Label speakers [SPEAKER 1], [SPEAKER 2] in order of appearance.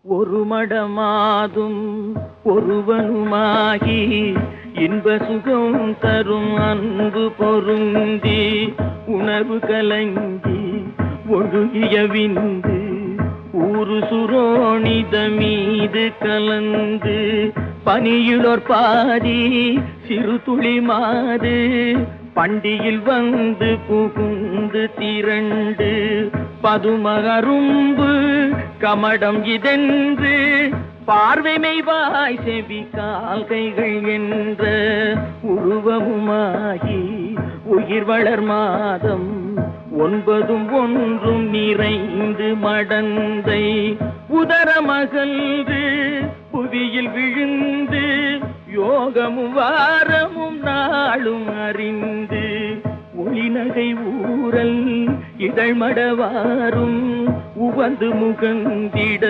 [SPEAKER 1] ஒரு மடமாதும் ஒருவனுமாகி இன்ப சுகம் தரும் அன்பு பொருந்தி உணர்வு கலங்கி ஒழுகிய விந்து ஊரு சுரோணித மீது கலந்து பனியுளோர் பாதி சிறு துளி மாது பண்டியில் வந்து புகுந்து திரண்டு பதுமகரும்பு கமடம் இதென்று பார்வைமைவாய் செவி கால்கைகள் என்ற உருவமுமாகி உயிர் வளர் மாதம் ஒன்பதும் ஒன்றும் நிறைந்து மடந்தை உதரமகன்று புவியில் விழுந்து யோகமும் வாரமும் நாளும் அறிந்து ஒளிநகை ஊரல் இதழ்மடவாரும் உவந்து முகந்திட